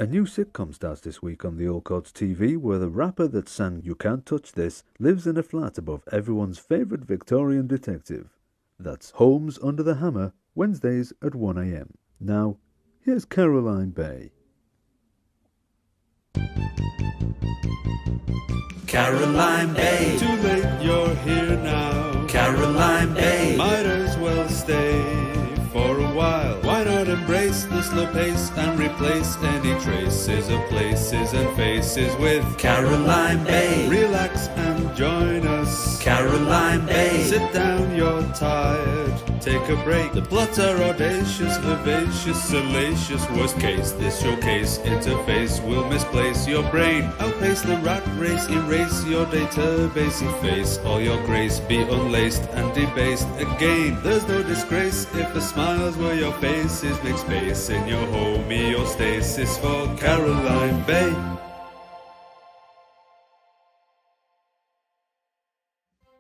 A new sitcom starts this week on the All Courts TV where the rapper that sang You Can't Touch This lives in a flat above everyone's favourite Victorian detective. That's Holmes Under the Hammer, Wednesdays at 1 a.m. Now, here's Caroline Bay. Caroline Bay. Too late, you're here now. Caroline Bay. Might as well stay for a while. Why not embrace the slow pace and replace any traces of places and faces with Caroline Bay. Relax and join us. Caroline Bay. Sit down, you're tired. Take a break. The plots are audacious, vivacious, salacious. Worst case, this showcase interface will misplace your brain. Outpace the rat race, erase your database, efface all your grace, be unlaced and debased again. There's no disgrace if the smiles were your faces. Make space in your homeostasis for Caroline Bay.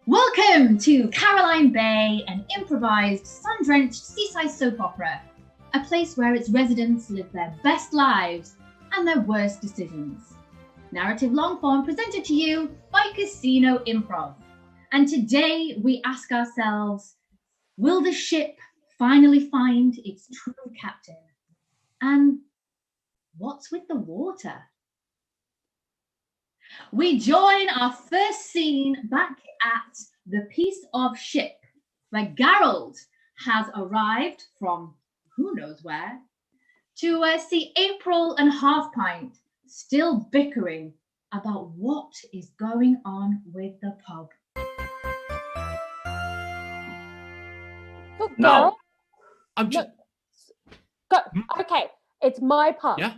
Welcome to Caroline Bay, an improvised, sun-drenched seaside soap opera. A place where its residents live their best lives and their worst decisions. Narrative long-form presented to you by Casino Improv. And today we ask ourselves, will the ship finally find its true captain? And what's with the water? We join our first scene back at the piece of ship where Gerald has arrived from who knows where to see April and Half Pint still bickering about what is going on with the pub. Look, No. Gerald, I'm just. okay, it's my pub. Yeah.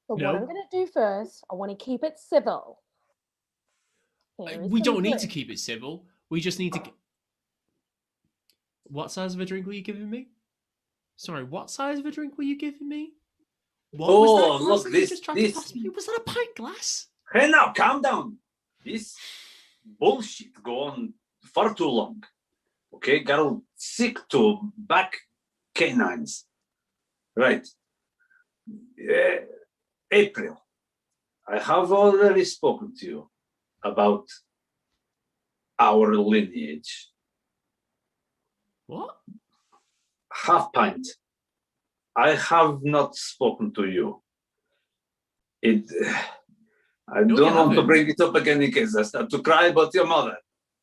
But No. what I'm going to do first, I want to keep it civil. Here is We some don't need to drink. keep it civil. We just need to. What size of a drink were you giving me? Sorry, what size of a drink were you giving me? What Oh, was that glass look, that you this- just tried to this- pass me? Was that a pint glass? Hey, now, calm down. This bullshit go on far too long. Okay, got sick to back canines. Right. April, I have already spoken to you about our lineage. What? Half Pint, I have not spoken to you. I No, you don't want to haven't. bring it up again in case I start to cry about your mother.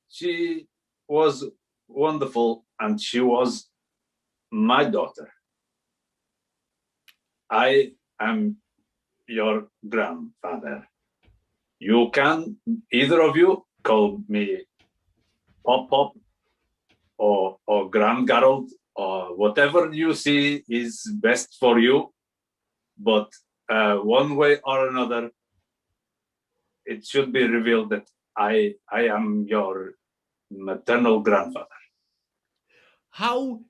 She was wonderful and she was my daughter. I am your grandfather. You can, either of you, call me Pop Pop or Grand Gerald or whatever you see is best for you. But one way or another, it should be revealed that I am your maternal grandfather. How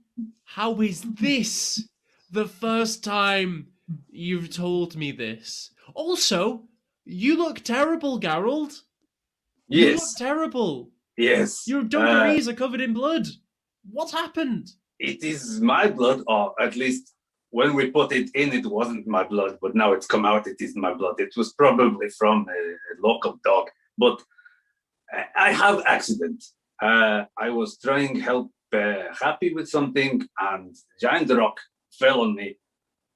is this the first time you've told me this? Also, you look terrible, Gerald. You look Yes, terrible. yes. Your dungarees are covered in blood. What happened? It is my blood, or at least when we put it in, it wasn't my blood, but now it's come out, it is my blood. It was probably from a local dog, but I have accident. I was trying help Happy with something, and giant rock fell on me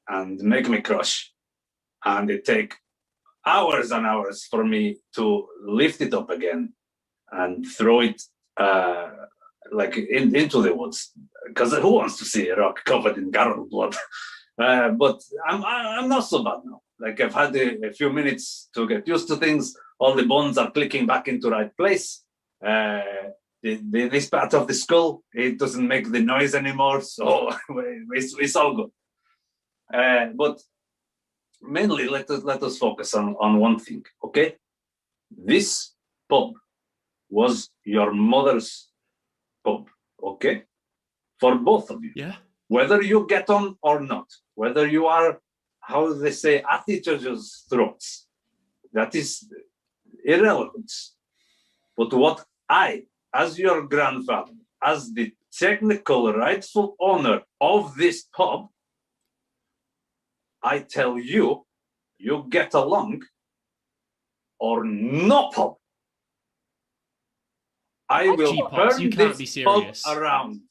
and make me crush. And it take hours and hours for me to lift it up again and throw it into the woods. Because who wants to see a rock covered in garlic blood? But I'm not so bad now. Like I've had a few minutes to get used to things. All the bones are clicking back into right place. This part of the skull, it doesn't make the noise anymore, so it's all good. But mainly, let us focus on one thing, okay? This pub was your mother's pub, okay? For both of you. Yeah. Whether you get on or not, whether you are, how they say, at each other's throats, that is irrelevant. But what I, as your grandfather, as the technical rightful owner of this pub, I tell you you get along or no pub. I will G-Pops, you turn can't this be pub serious. around.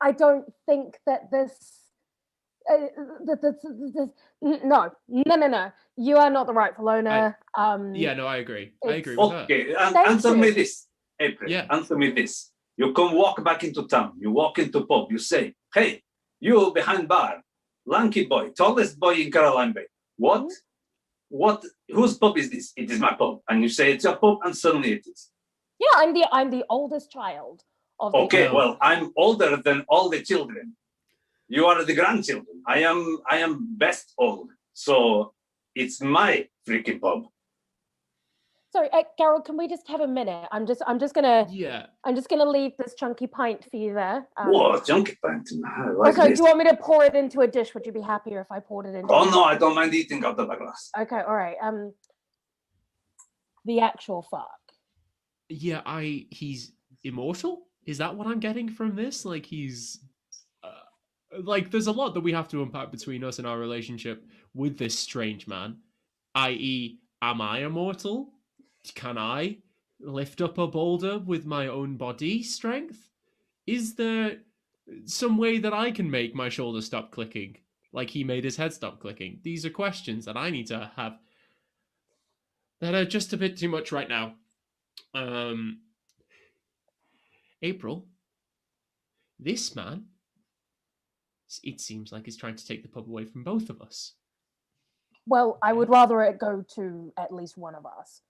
I don't think that this. No. You are not the rightful owner. Yeah, no, I agree. I agree with her. Okay, Thank answer me you. this, April. Yeah. Answer me this. You come walk back into town. You walk into pub. You say, "Hey, you behind bar, lanky boy, tallest boy in Caroline Bay. What? What? Whose pub is this? It is my pub." And you say it's your pub, and suddenly it is. Yeah, I'm the oldest child of the. Okay, No. well, I'm older than all the children. You are the grandchildren. I am best old. So it's my freaking pub. Sorry, Gerald, can we just have a minute? I'm just gonna leave this chunky pint for you there. Whoa, junkie pint. Also, do you want me to pour it into a dish? Would you be happier if I poured it into? Oh no, I don't mind eating out of a glass. Okay, all right. The actual fuck. Yeah, he's immortal? Is that what I'm getting from this? Like he's like there's a lot that we have to unpack between us and our relationship with this strange man. i.e., am I immortal? Can I lift up a boulder with my own body strength? Is there some way that I can make my shoulder stop clicking like he made his head stop clicking? These are questions that I need to have that are just a bit too much right now. April, this man, it seems like he's trying to take the pub away from both of us. Well, I would rather it go to at least one of us.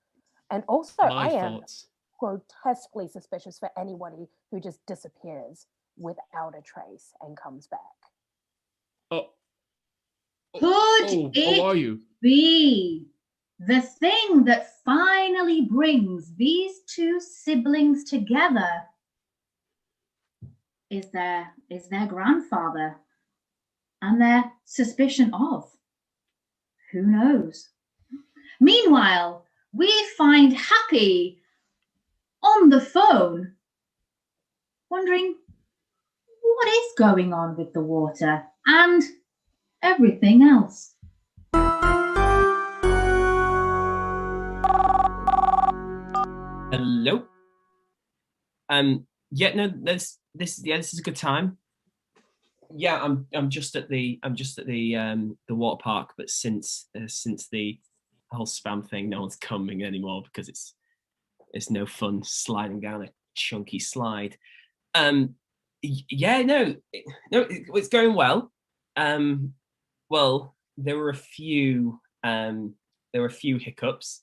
And also, My I am thoughts. grotesquely suspicious for anybody who just disappears without a trace and comes back. Could are you? be the thing that finally brings these two siblings together is their grandfather and their suspicion of? Who knows? Meanwhile, we find Happy on the phone, wondering what is going on with the water and everything else. Hello. Yeah, no, this is a good time. Yeah, I'm just at the water park, but since the whole spam thing, no one's coming anymore because it's no fun sliding down a chunky slide. Yeah, no, it's going well. Well, there were a few hiccups.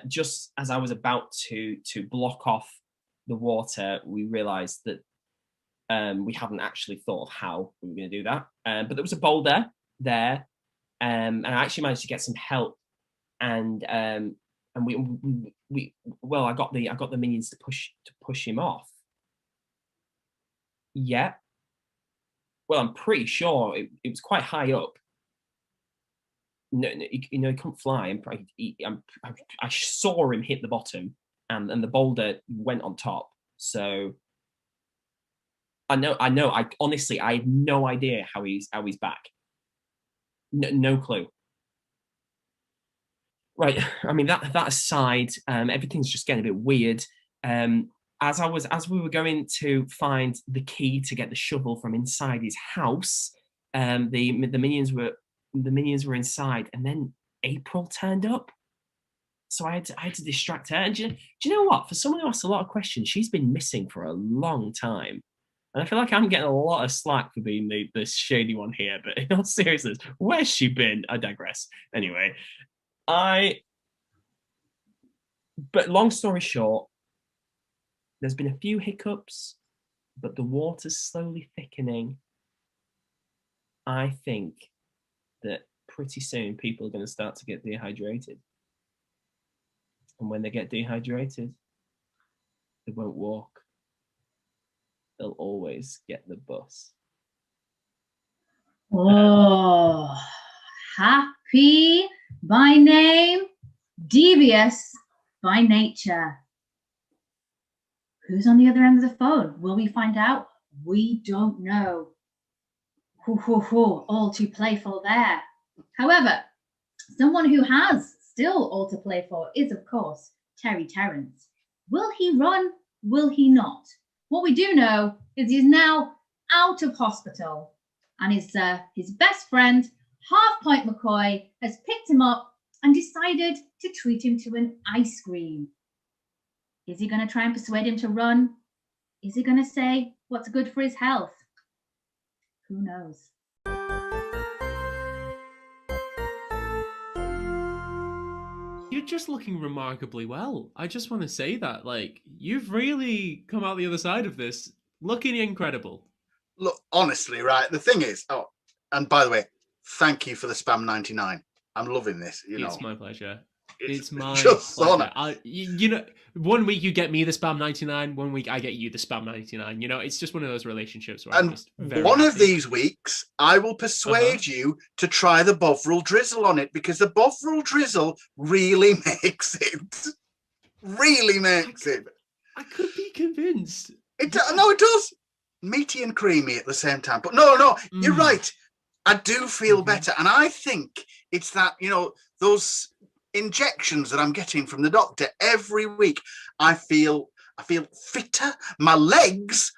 Just as I was about to block off the water, we realized that we hadn't actually thought of how we were going to do that. But there was a boulder there, and I actually managed to get some help. And we I got the minions to push him off. Yeah. Well, I'm pretty sure it was quite high up. No, he couldn't fly. I saw him hit the bottom, and the boulder went on top. So I know. I honestly, I have no idea how he's back. No clue. Right. I mean, that aside, everything's just getting a bit weird. As we were going to find the key to get the shovel from inside his house, the minions were inside, and then April turned up. So I had to distract her. And do you know what? For someone who asks a lot of questions, she's been missing for a long time. And I feel like I'm getting a lot of slack for being the shady one here. But in all seriousness, where's she been? I digress. Anyway, but long story short, there's been a few hiccups, but the water's slowly thickening. I think that pretty soon people are going to start to get dehydrated. And when they get dehydrated, they won't walk. They'll always get the bus. Oh, happy by name, devious by nature. Who's on the other end of the phone? Will we find out? We don't know. All too playful there. However, someone who has still all to play for is, of course, Terry Terrence. Will he run? Will he not? What we do know is he's now out of hospital, and his best friend, Half Point McCoy, has picked him up and decided to treat him to an ice cream. Is he going to try and persuade him to run? Is he going to say what's good for his health? Who knows? You're just looking remarkably well. I just want to say that, like, you've really come out the other side of this looking incredible. Look, honestly, right, the thing is, and by the way, thank you for the spam 99. I'm loving this, It's my pleasure. It's my just pleasure. You know, one week you get me the spam 99, one week I get you the spam 99. You know, it's just one of those relationships where I'm just very one happy. of these weeks, I will persuade you to try the Bovril drizzle on it, because the Bovril drizzle really makes it. Really makes it. I could be convinced. No, it does. Meaty and creamy at the same time. But no, you're right. I do feel better. And I think it's that, those injections that I'm getting from the doctor every week. I feel fitter. My legs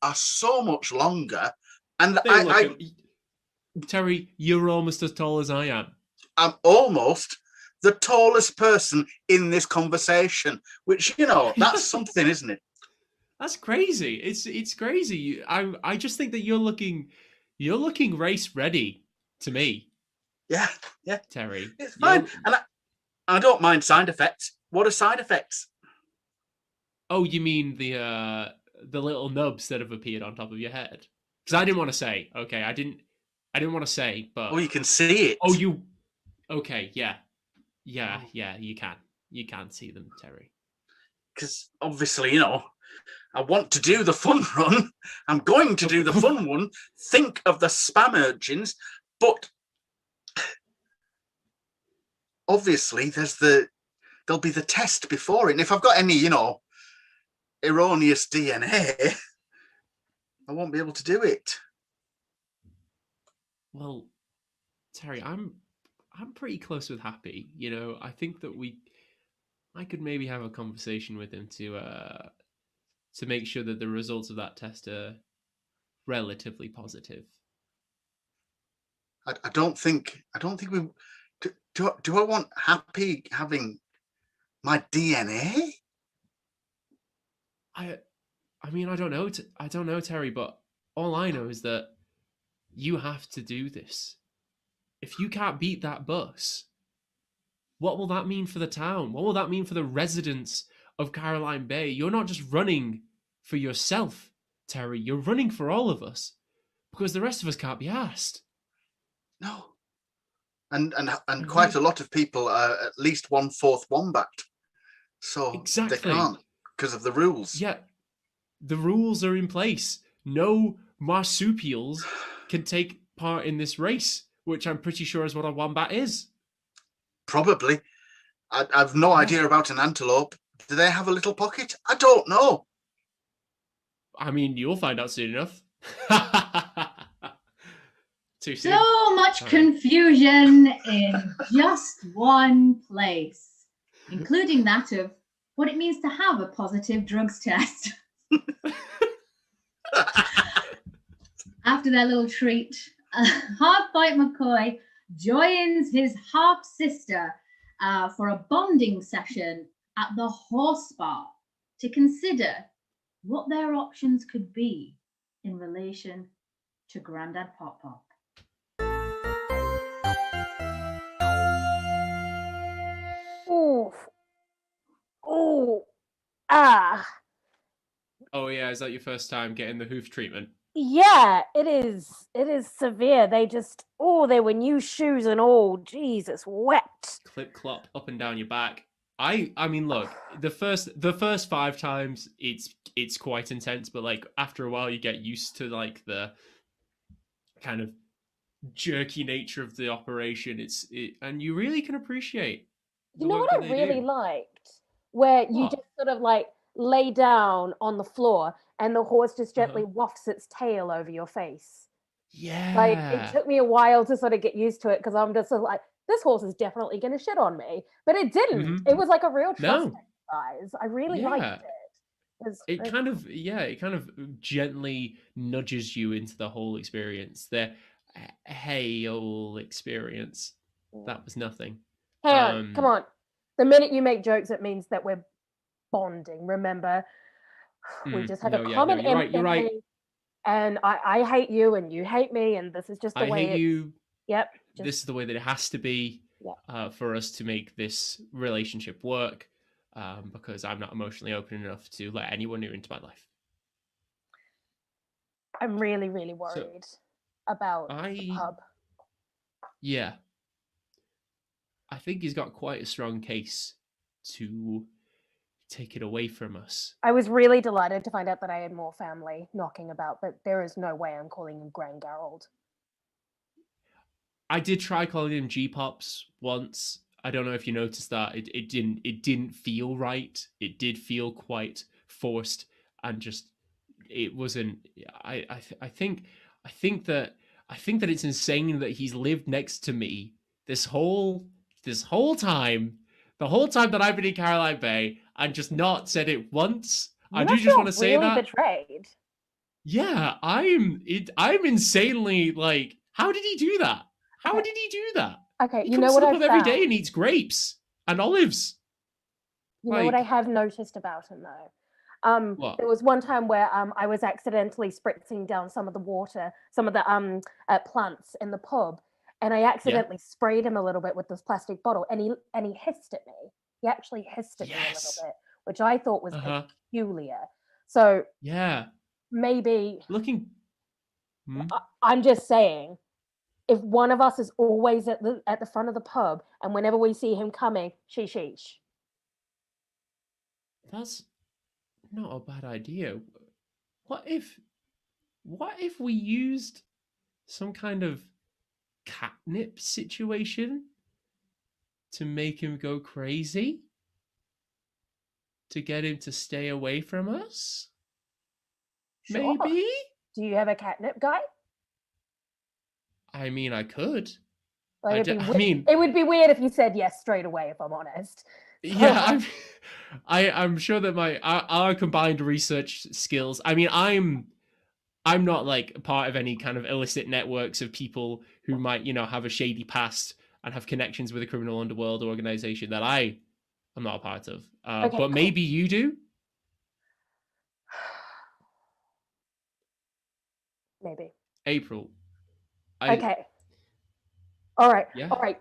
are so much longer. And Terry, you're almost as tall as I am. I'm almost the tallest person in this conversation, which, that's something, isn't it? That's crazy. It's crazy. I just think that you're looking race ready to me. Yeah. Terry. It's fine. And I don't mind side effects. What are side effects? Oh, you mean the little nubs that have appeared on top of your head? Because I didn't want to say. Okay, I didn't want to say, but you can see it. Oh, you. Okay, yeah. You can see them, Terry. Because obviously, I want to do the fun run. I'm going to do the fun one. Think of the spam urchins, but obviously there'll be the test before it. And if I've got any, erroneous DNA, I won't be able to do it. Well, Terry, I'm pretty close with Happy. I think that I could maybe have a conversation with him to make sure that the results of that test are relatively positive. I don't think we do I want Happy having my DNA? I mean, I don't know, Terry, but all I know is that you have to do this. If you can't beat that bus, what will that mean for the town? What will that mean for the residents of Caroline Bay? You're not just running for yourself, Terry. You're running for all of us, because the rest of us can't be asked. No. And quite a lot of people are at least 1/4 wombat. So exactly. They can't because of the rules. Yeah. The rules are in place. No marsupials can take part in this race, which I'm pretty sure is what a wombat is. Probably. I've no idea about an antelope. Do they have a little pocket? I don't know. I mean, you'll find out soon enough. Too soon. So much confusion in just one place, including that of what it means to have a positive drugs test. After their little treat, Half Point McCoy joins his half sister for a bonding session at the horse bar to consider what their options could be in relation to Grandad Pop Pop. Oh yeah, is that your first time getting the hoof treatment? Yeah, it is. It is severe. They were new shoes and all. Jesus, wet. Clip clop up and down your back. I mean, look, the first 5 times it's quite intense, but like after a while you get used to like the kind of jerky nature of the operation. And you really can appreciate. You know what I really liked? Where you just sort of like lay down on the floor and the horse just gently wafts its tail over your face. Like, it Yeah. took me a while to sort of get used to it because I'm just sort of like, this horse is definitely going to shit on me. But it didn't. It was like a real trust No. exercise. I really liked Yeah. it. It kind of gently nudges you into the whole experience. The hey all experience. That was nothing. Hang on, come on. The minute you make jokes, it means that we're bonding. Remember, we just have a common empathy. You're right. And I hate you, and you hate me, and this is just the way I hate you. Yep. This is the way that it has to be for us to make this relationship work. Because I'm not emotionally open enough to let anyone new into my life. I'm really, really worried about the pub. Yeah. I think he's got quite a strong case to take it away from us. I was really delighted to find out that I had more family knocking about, but there is no way I'm calling him Grand Gerald. I did try calling him G-Pops once. I don't know if you noticed that. It didn't feel right. It did feel quite forced and just it wasn't. I think that it's insane that he's lived next to me this whole time, the whole time that I've been in Caroline Bay, and just not said it once. I do just want to say that. Betrayed. Yeah, I'm insanely like. How did he do that? How did he do that? Okay, he comes to the pub every day and eats grapes and olives. You know what I have noticed about him though? There was one time where I was accidentally spritzing down some of the water, some of the plants in the pub, and I accidentally sprayed him a little bit with this plastic bottle, and he hissed at me. He actually hissed at me a little bit, which I thought was peculiar. So maybe I'm just saying, if one of us is always at the front of the pub, and whenever we see him coming, sheesh. That's not a bad idea. What if we used some kind of catnip situation to make him go crazy? To get him to stay away from us? Sure. Maybe? Do you have a catnip guy? I mean, I could. Like, it would be weird if you said yes straight away, if I'm honest. Yeah, I'm sure that our combined research skills. I mean, I'm not like part of any kind of illicit networks of people who might, have a shady past and have connections with a criminal underworld organization that I'm not a part of. But maybe you do. Maybe. April. Okay. All right. Yeah. All right.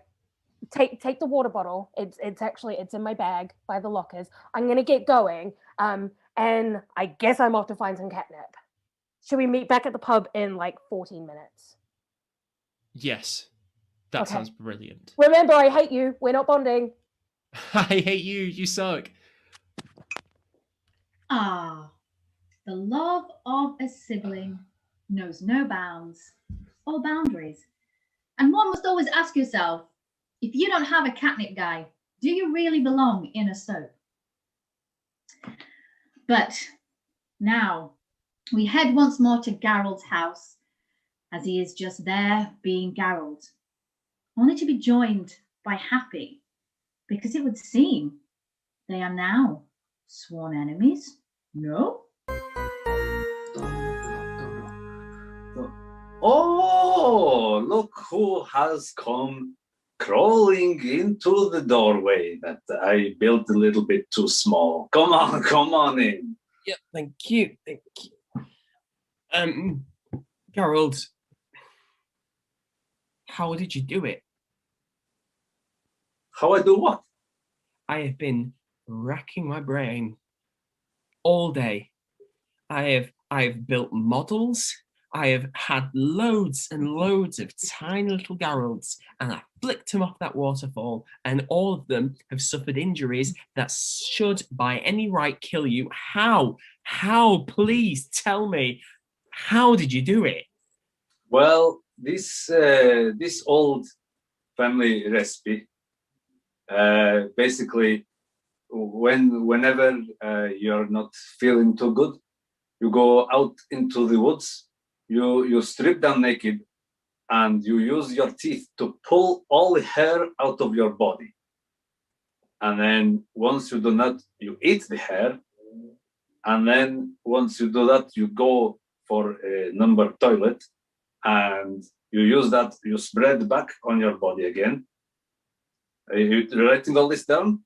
Take the water bottle. It's in my bag by the lockers. I'm gonna get going. And I guess I'm off to find some catnip. Should we meet back at the pub in like 14 minutes? Yes. That sounds brilliant. Remember, I hate you. We're not bonding. I hate you. You suck. Ah, the love of a sibling knows no bounds or boundaries. And one must always ask yourself, if you don't have a catnip guy, do you really belong in a soap? But now we head once more to Gerald's house, as he is just there being Gerald, only to be joined by Happy, because it would seem they are now sworn enemies. No? Oh, look who has come crawling into the doorway that I built a little bit too small. Come on in. Yep, thank you. Gerald, how did you do it? How I do what? I have been racking my brain all day. I have built models. I have had loads and loads of tiny little Geralds, and I flicked them off that waterfall, and all of them have suffered injuries that should by any right kill you. How? Please tell me, how did you do it? Well, this old family recipe, basically, whenever you're not feeling too good, you go out into the woods. You strip down naked and you use your teeth to pull all the hair out of your body. And then once you do that, you eat the hair. And then once you do that, you go for a number toilet and you use that, you spread back on your body again. Are you writing all this down?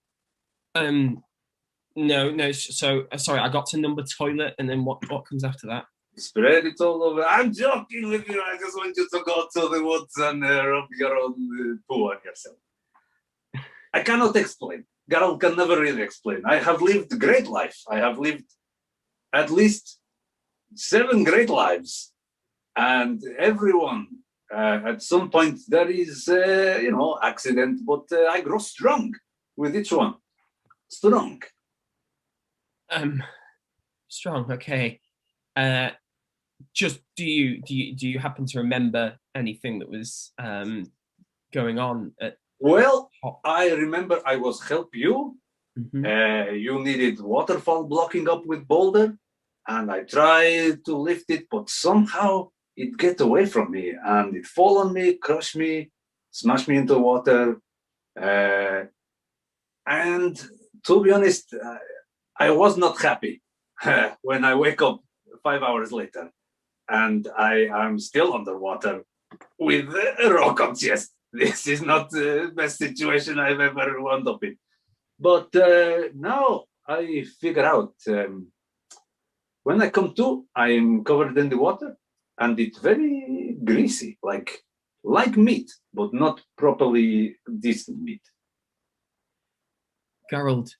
No. So sorry, I got to number toilet, and then what comes after that? Spread it all over. I'm joking with you. I just want you to go to the woods and rub your own poo on yourself. I cannot explain. Geralt can never really explain. I have lived a great life. I have lived at least 7 great lives. And everyone, at some point, there is, accident, but I grow strong with each one. Strong. Strong. Okay. Just do you happen to remember anything that was going on at? Well, I remember I was help you. Mm-hmm. You needed waterfall blocking up with boulder, and I tried to lift it, but somehow it get away from me, and it fall on me, crush me, smash me into water. And to be honest, I was not happy when I wake up 5 hours later, and I am still underwater with a rock on chest. This is not the best situation I've ever wound up in. But now I figure out, when I come to, I'm covered in the water, and it's very greasy, like meat, but not properly decent meat. Geralt,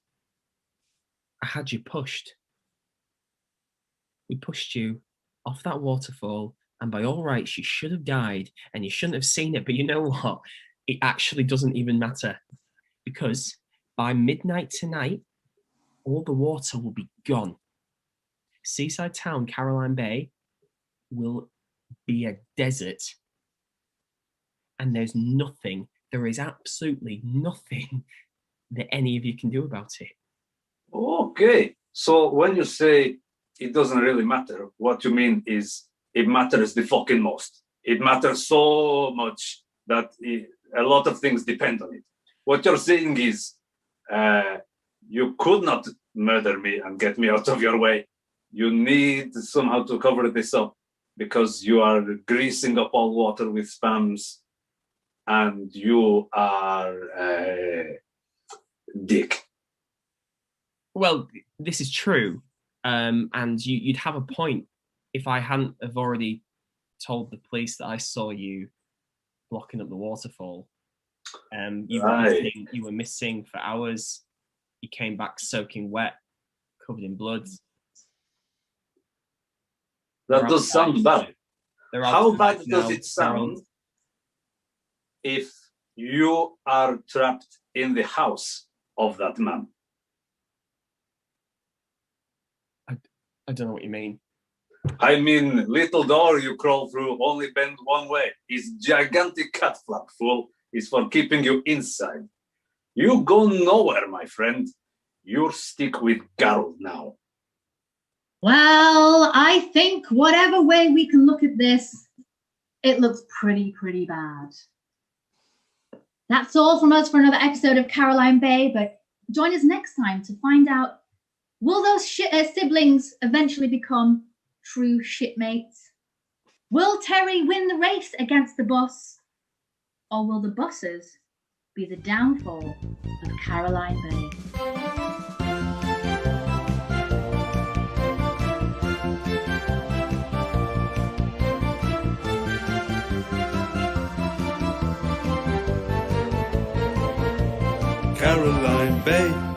I had you pushed. We pushed you off that waterfall, and by all rights, you should have died, and you shouldn't have seen it. But you know what? It actually doesn't even matter, because by midnight tonight, all the water will be gone. Seaside town, Caroline Bay, will be a desert, and there is absolutely nothing that any of you can do about it. Okay, so when you say it doesn't really matter, what you mean is it matters the fucking most. It matters so much that a lot of things depend on it. What you're saying is you could not murder me and get me out of your way. You need somehow to cover this up because you are greasing up all water with spams, and you are dick. Well, this is true, and you'd have a point if I hadn't have already told the police that I saw you blocking up the waterfall. You were missing for hours. You came back soaking wet, covered in blood. That does sound bad. How bad does it sound if you are trapped in the house of that man? I don't know what you mean. I mean, little door you crawl through, only bend one way. It's gigantic cat flap, fool. It's for keeping you inside. You go nowhere, my friend. You're stuck with Geralt now. Well, I think whatever way we can look at this, it looks pretty bad. That's all from us for another episode of Caroline Bay, but join us next time to find out, will those siblings eventually become true shipmates? Will Terry win the race against the bus? Or will the buses be the downfall of Caroline Bay? Caroline Bay.